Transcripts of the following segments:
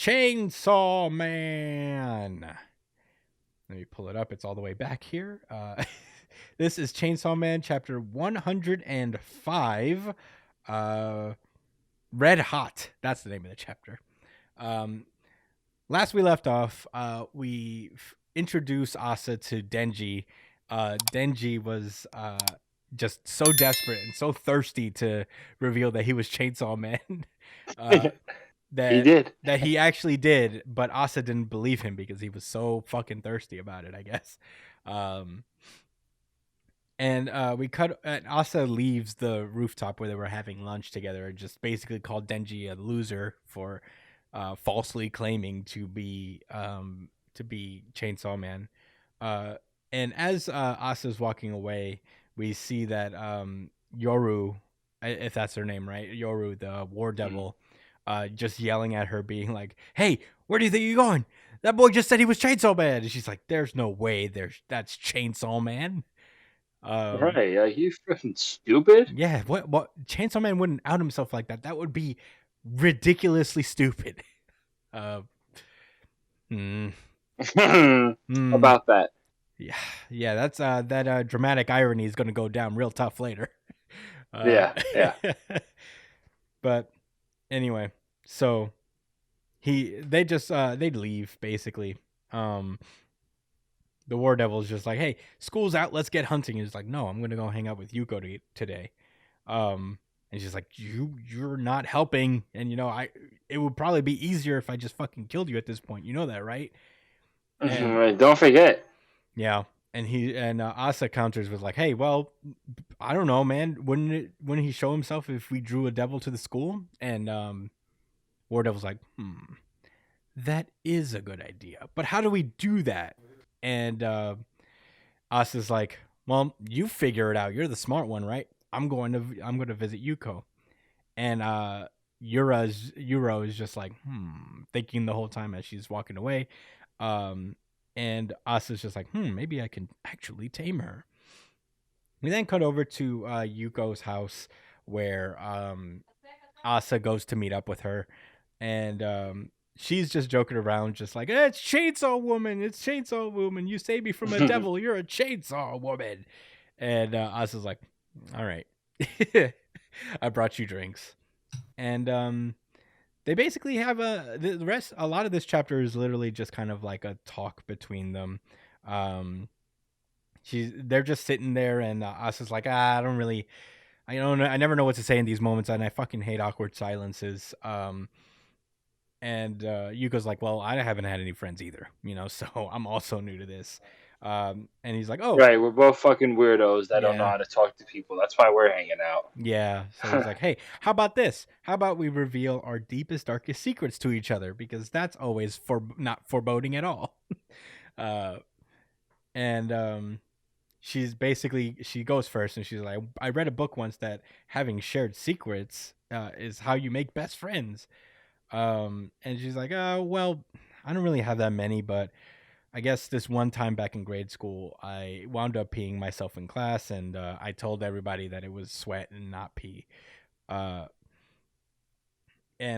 Chainsaw Man. Let me pull it up. It's all the way back here. This is Chainsaw Man chapter 105. Red Hot. That's the name of the chapter. Last we left off, we introduced Asa to Denji. Denji was just so desperate and so thirsty to reveal that he was Chainsaw Man. That he actually did, but Asa didn't believe him because he was so fucking thirsty about it, I guess. And we cut. Asa leaves the rooftop where they were having lunch together and just basically called Denji a loser for falsely claiming to be Chainsaw Man. And as Asa's walking away, we see that Yoru, if that's her name, right? Yoru, the war devil. Just yelling at her, being like, "Hey, where do you think you're going? That boy just said he was Chainsaw Man." And she's like, "There's no way. That's Chainsaw Man." Right? Are you freaking stupid? Yeah. What? Chainsaw Man wouldn't out himself like that. That would be ridiculously stupid. About that. Yeah. That's that dramatic irony is going to go down real tough later. Yeah. But anyway, so they leave basically. The war devil's just like, "Hey, school's out, let's get hunting." He's like, "No, I'm gonna go hang out with Yuko today." And she's like, "You're not helping, and it would probably be easier if I just fucking killed you at this point. You know that, right?" Right. Don't forget. Yeah. And Asa counters with like, "Hey, well, I don't know, man. Wouldn't he show himself if we drew a devil to the school?" And War Devil's like, that is a good idea, but how do we do that? And Asa's like, "Well, you figure it out. You're the smart one, right? I'm going to visit Yuko." And Yuro is just like, thinking the whole time as she's walking away. And Asa's just like, maybe I can actually tame her. We then cut over to Yuko's house where Asa goes to meet up with her. And she's just joking around, just like, "It's Chainsaw Woman. It's Chainsaw Woman. You saved me from a devil. You're a Chainsaw Woman." And Asa's like, "All right. I brought you drinks." And they basically have a lot of this chapter is literally just kind of like a talk between them. They're just sitting there, and Asa's like, I don't know, I never know what to say in these moments, and I fucking hate awkward silences. And Yuko's like, "Well, I haven't had any friends either, so I'm also new to this." And he's like, "Oh, right, we're both fucking weirdos that don't know how to talk to people. That's why we're hanging out." Yeah. So he's like, "Hey, how about this? How about we reveal our deepest, darkest secrets to each other? Because that's always not foreboding at all." And she goes first, and she's like, "I read a book once that having shared secrets is how you make best friends." And she's like, "Oh, well, I don't really have that many, but I guess this one time back in grade school, I wound up peeing myself in class, and I told everybody that it was sweat and not pee." And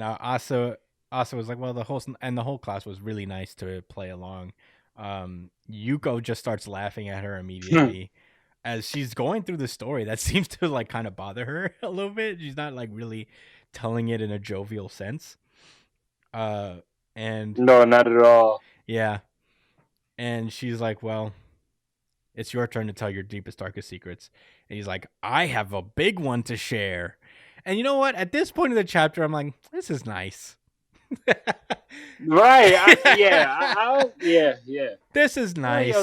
Asa was like, "Well, the whole class was really nice to play along." Yuko just starts laughing at her immediately. As she's going through the story, that seems to like kind of bother her a little bit. She's not like really telling it in a jovial sense. And no, not at all. Yeah. And she's like, "Well, it's your turn to tell your deepest, darkest secrets." And he's like, "I have a big one to share." And you know what? At this point in the chapter, I'm like, this is nice. Right. Yeah. This is nice.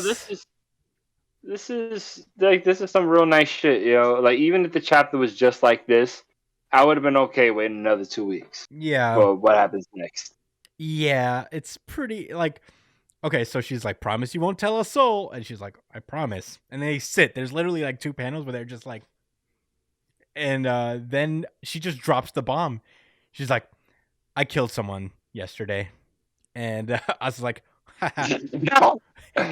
This is some real nice shit, Like, even if the chapter was just like this, I would have been okay waiting another 2 weeks. Yeah. For what happens next. Yeah, it's pretty like, okay, so she's like, "Promise you won't tell a soul." And she's like, "I promise." And they sit. There's literally like 2 panels where they're just like, and then she just drops the bomb. She's like, "I killed someone yesterday." And I was like, No.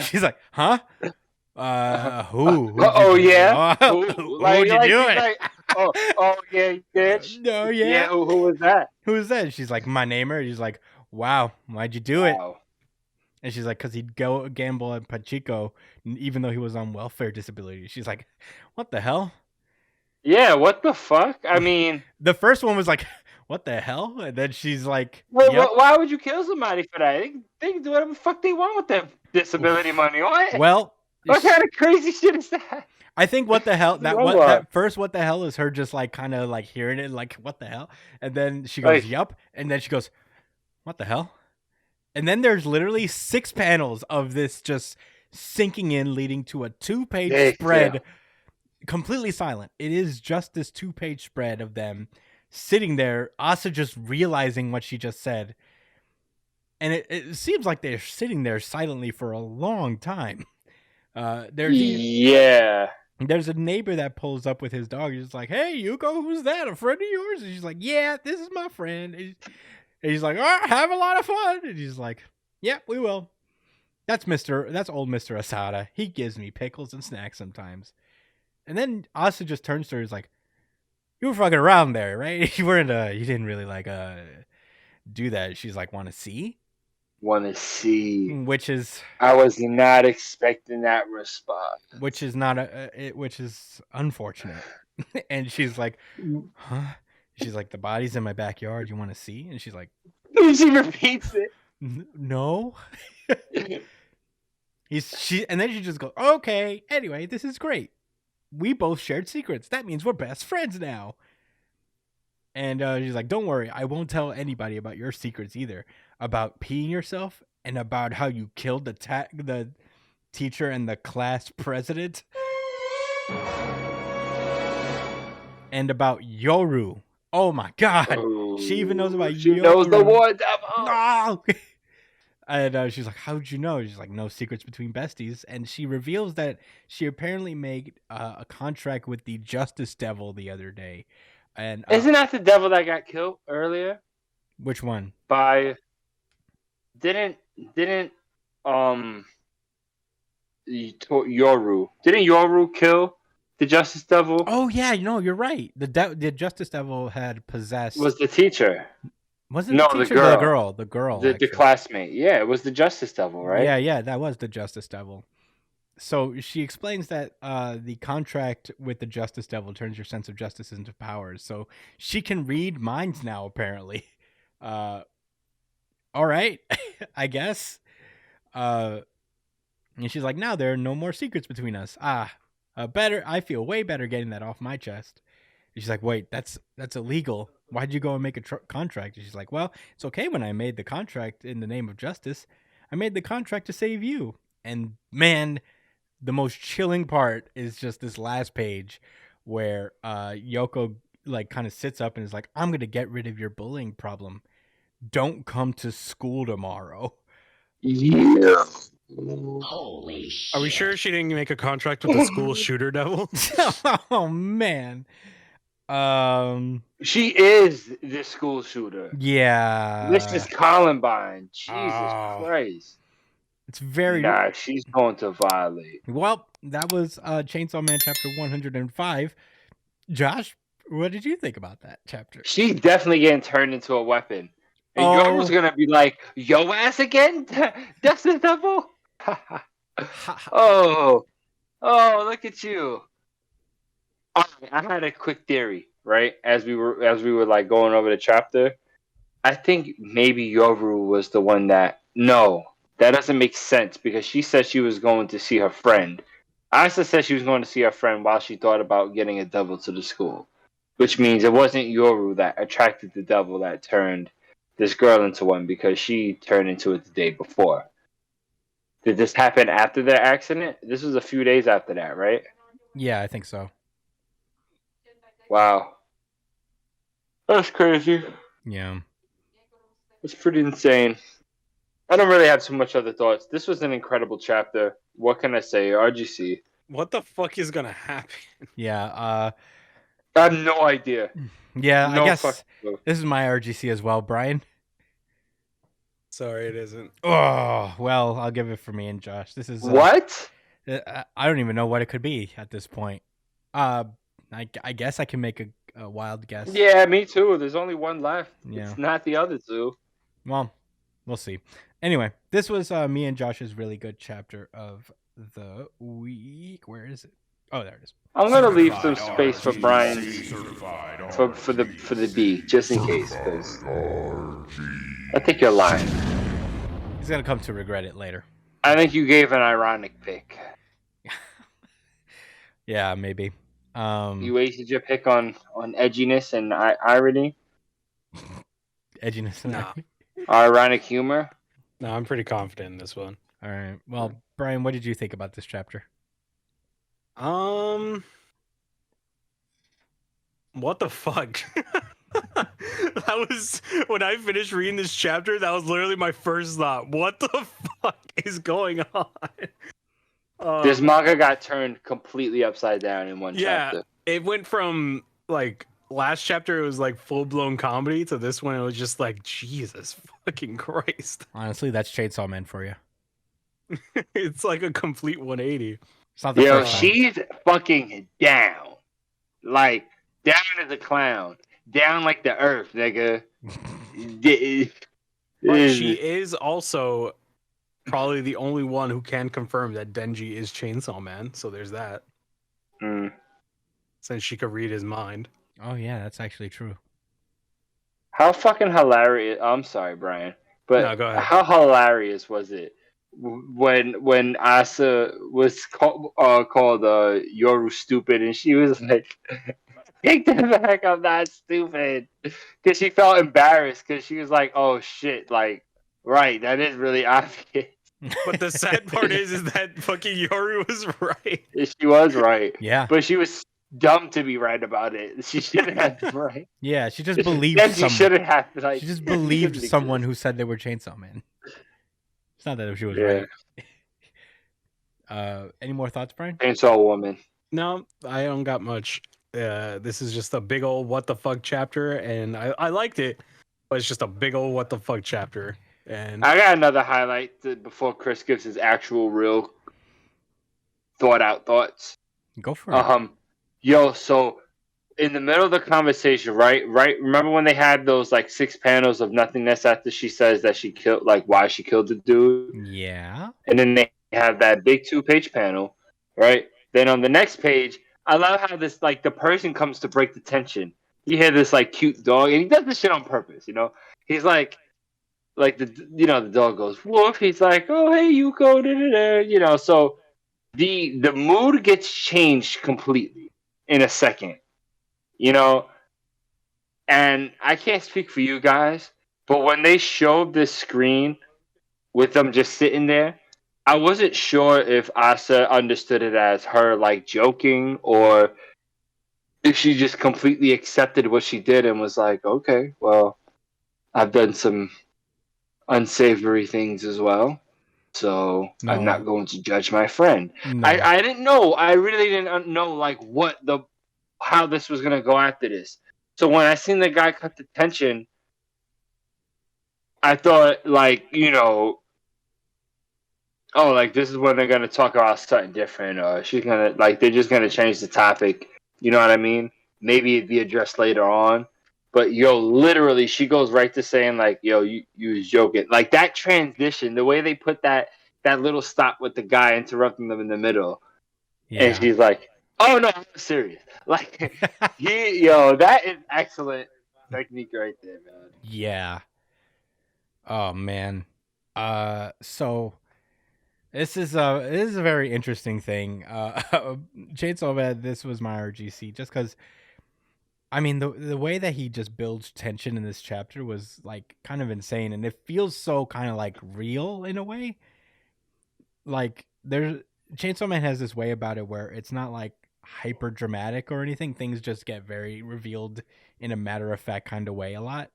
She's like, "Huh? Who? Yeah. Who'd you do it? Like, oh yeah, you bitch. No, yeah. Yeah, who was that? Who is that? She's like, "My namer." He's like, wow, why'd you do it? Wow. And she's like, because he'd go gamble at Pachinko, even though he was on welfare disability. She's like, what the hell? Yeah, what the fuck? I mean, The first one was like, what the hell? And then she's like, yep. why would you kill somebody for that? They can do whatever the fuck they want with their disability money. What? Well, What kind of crazy shit is that? I think what the hell Robot. that first what the hell is her just like kind of like hearing it like what the hell, and then she goes Like- yup, and then she goes what the hell, and then there's literally 6 panels of this just sinking in, leading to a 2-page Heck spread, yeah. completely silent. It is just this 2-page spread of them sitting there, Asa just realizing what she just said, and it seems like they're sitting there silently for a long time. There's a neighbor that pulls up with his dog. He's like, "Hey, Yuko, who's that? A friend of yours?" And she's like, "Yeah, this is my friend." And he's like, "All right, have a lot of fun." And he's like, "Yeah, we will." That's old Mr. Asada. He gives me pickles and snacks sometimes. And then Asa just turns to her. He's like, "You were fucking around there, right? You didn't really like do that." She's like, "Want to see?" Want to see? Which is I was not expecting that response. which is unfortunate. And she's like, huh? She's like, the body's in my backyard. You want to see? And she's like, She repeats it. No. And then she just goes, okay. Anyway, this is great. We both shared secrets. That means we're best friends now. And she's like, don't worry. I won't tell anybody about your secrets either. About peeing yourself and about how you killed the teacher and the class president. And about Yoru. Oh my god. Oh, she even knows about she Yoru. She knows the war devil. No! And she's like, how'd you know? She's like, no secrets between besties. And she reveals that she apparently made a contract with the Justice Devil the other day. And isn't that the devil that got killed earlier? Which one? By didn't Yoru? Didn't Yoru kill the Justice Devil? Oh yeah, you're right. The Justice Devil had possessed. Was the teacher? Wasn't the teacher the girl? The girl. The classmate. Yeah, it was the Justice Devil, right? Yeah, that was the Justice Devil. So she explains that the contract with the Justice Devil turns your sense of justice into powers. So she can read minds now, apparently. All right, I guess. And she's like, now there are no more secrets between us. Better. I feel way better getting that off my chest. And she's like, wait, that's illegal. Why'd you go and make a contract? And she's like, well, it's okay when I made the contract in the name of justice. I made the contract to save you. And man, the most chilling part is just this last page where Yoko like kind of sits up and is like, I'm going to get rid of your bullying problem. Don't come to school tomorrow. Yeah. Holy shit. Are we sure she didn't make a contract with the school shooter devil? Oh man. She is the school shooter. Yeah. This is Columbine. Jesus Christ. It's very. Nah, she's going to violate. Well, that was Chainsaw Man chapter 105. Josh, what did you think about that chapter? She's definitely getting turned into a weapon. And Yoru's gonna be like, yo ass again? That's the devil? Oh, look at you. I had a quick theory, right? As we were like going over the chapter. I think maybe Yoru was the one that that doesn't make sense because she said she was going to see her friend. Asa said she was going to see her friend while she thought about getting a devil to the school. Which means it wasn't Yoru that attracted the devil that turned this girl into one because she turned into it the day before. Did this happen after their accident? This was a few days after that, right? Yeah, I think so. Wow. That's crazy. Yeah. It's pretty insane. I don't really have too much other thoughts. This was an incredible chapter. What can I say? RGC. What the fuck is gonna happen? Yeah, I have no idea. Yeah, No I guess fucking clue. this is my RGC as well, Brian. Sorry, it isn't. Oh, well, I'll give it for me and Josh. This is What? I don't even know what it could be at this point. I guess I can make a wild guess. Yeah, me too. There's only one left. Yeah. It's not the other two. Well, We'll see. Anyway, this was me and Josh's really good chapter of the week. Where is it? Oh, there it is. I'm gonna leave some space for Brian for the B, just in case, because I think you're lying. He's gonna come to regret it later. I think you gave an ironic pick. Yeah, maybe. You wasted your pick on edginess and irony, Edginess. No. ironic humor. No, I'm pretty confident in this one. All right. Well, Brian, what did you think about this chapter? What the fuck? That was when I finished reading this chapter. That was literally my first thought. What the fuck is going on? This manga got turned completely upside down in one Yeah, chapter. it went from like last chapter it was like full blown comedy to this one it was just like Jesus fucking Christ. Honestly, that's Chainsaw Man for you. It's like a complete 180. It's not the Yo, first time. she's fucking down. Like, down as a clown. Down like the earth, nigga. But she is also probably the only one who can confirm that Denji is Chainsaw Man. So there's that. Mm. Since she could read his mind. Oh yeah, that's actually true. How fucking hilarious. I'm sorry, Brian. But No, go ahead. how hilarious was it when Asa was called Yoru stupid and she was like, take that back, I'm not stupid. Because she felt embarrassed because she was like, oh shit, like, right, that is really obvious. But the sad part is that fucking Yoru was right. She was right. Yeah. But she was dumb to be right about it. She shouldn't have been right. Yeah, she just believed Then she someone. shouldn't have, like, She just believed shouldn't someone exist. who said they were Chainsaw Man. It's not that she was Yeah. right. Any more thoughts, Brian? Chainsaw Woman. No, I don't got much. This is just a big old what the fuck chapter, and I liked it, but it's just a big old what the fuck chapter. And I got another highlight before Chris gives his actual, real, thought out thoughts. Go for it. Yo, so in the middle of the conversation, right? Remember when they had those like 6 panels of nothingness after she says that she killed, like why she killed the dude, Yeah. and then they have that big 2-page panel, right? Then on the next page, I love how this like the person comes to break the tension. You hear this like cute dog, and he does this shit on purpose, you know. He's like the dog goes woof. He's like, oh hey Yuko, you know. So the mood gets changed completely in a second, you know. And I can't speak for you guys, but when they showed this screen with them just sitting there, I wasn't sure if Asa understood it as her like joking or if she just completely accepted what she did and was like, okay, well, I've done some unsavory things as well, so I'm No. not going to judge my friend. No. I didn't know. I really didn't know like how this was gonna go after this. So when I seen the guy cut the tension, I thought like, you know, oh, like this is when they're gonna talk about something different, or she's gonna like they're just gonna change the topic. You know what I mean? Maybe it'd be addressed later on. But yo, literally, she goes right to saying like, "Yo, you was joking." Like that transition, the way they put that little stop with the guy interrupting them in the middle, Yeah. and she's like, "Oh no, I'm serious." Like, that is excellent technique right there, man. Yeah. Oh man. So this is a very interesting thing. Chainsaw Man, this was my RGC just because I mean the way that he just builds tension in this chapter was like kind of insane, and it feels so kind of like real in a way. Like there's Chainsaw Man has this way about it where it's not like hyper dramatic or anything. Things just get very revealed in a matter of fact kind of way a lot.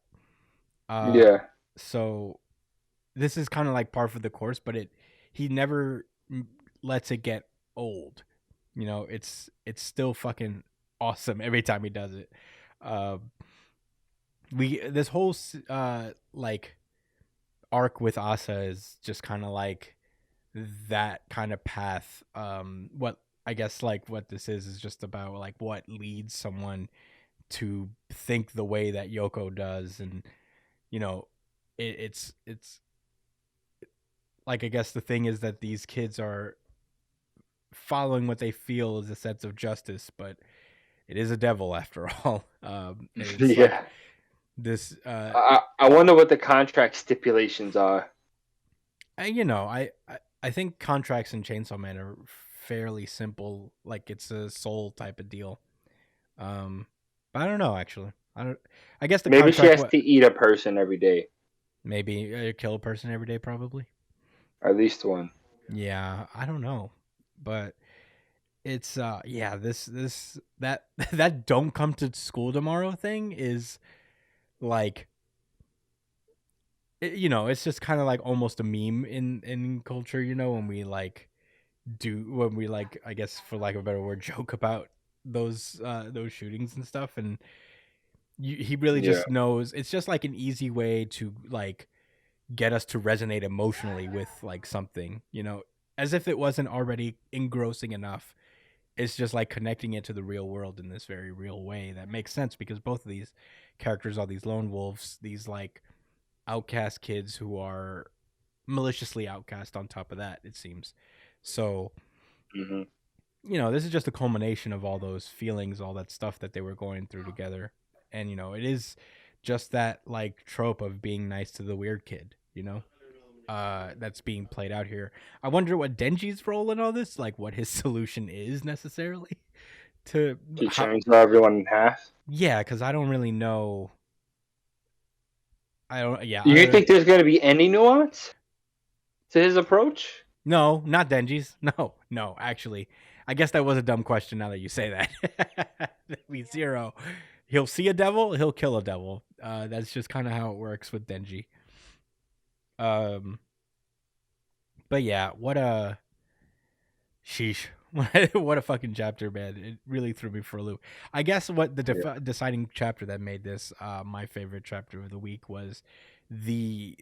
Yeah. So this is kind of like par for the course, but he never lets it get old. You know, it's still fucking awesome every time he does it. This whole like arc with Asa is just kind of like that kind of path. What I guess like what this is just about like what leads someone to think the way that Yoko does, and you know, it's like I guess the thing is that these kids are following what they feel is a sense of justice, but it is a devil after all. And it's like Yeah. this. I wonder what the contract stipulations are. I think contracts in Chainsaw Man are fairly simple. Like it's a soul type of deal. But I don't know actually. I don't. I guess the Maybe she contract has to eat a person every day, maybe kill a person every day probably. at least one. Yeah, I don't know, but it's yeah this that that don't come to school tomorrow thing is like it's just kind of like almost a meme in culture, when we like I guess for lack of a better word joke about those shootings and stuff, and he really Yeah. just knows it's just like an easy way to like get us to resonate emotionally with like something, as if it wasn't already engrossing enough. It's just like connecting it to the real world in this very real way that makes sense because both of these characters are these lone wolves, these like outcast kids who are maliciously outcast on top of that, it seems. So, Hmm. this is just a culmination of all those feelings, all that stuff that they were going through together. And, it is just that like trope of being nice to the weird kid, that's being played out here. I wonder what Denji's role in all this, like what his solution is necessarily to To how. chainsaw everyone in half. Yeah, because I don't really know. I don't. Yeah, Do I you don't know. think there's going to be any nuance to his approach? No, not Denji's. No, actually. I guess that was a dumb question now that you say that. That'd be zero. He'll see a devil, he'll kill a devil. That's just kind of how it works with Denji. Um, but yeah, what a sheesh. What a fucking chapter, man. It really threw me for a loop. I guess what the deciding chapter that made this my favorite chapter of the week was the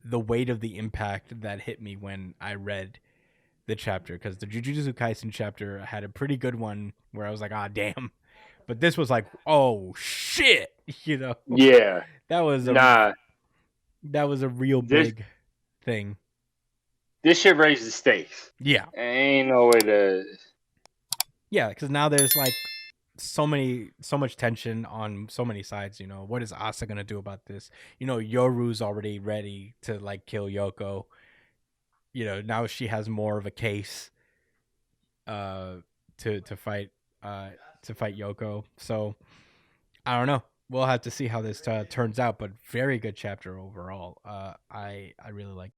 weight of the impact that hit me when I read the chapter, because the Jujutsu Kaisen chapter had a pretty good one where I was like, ah, damn. But this was like, oh shit, Yeah. that was Nah. a real This big thing. this shit raised the stakes. Yeah, Ain't no way to. yeah, because now there's like so much tension on so many sides. What is Asa gonna do about this? Yoru's already ready to like kill Yoko. Now she has more of a case to fight Yoko. So I don't know. We'll have to see how this turns out, but very good chapter overall. I really like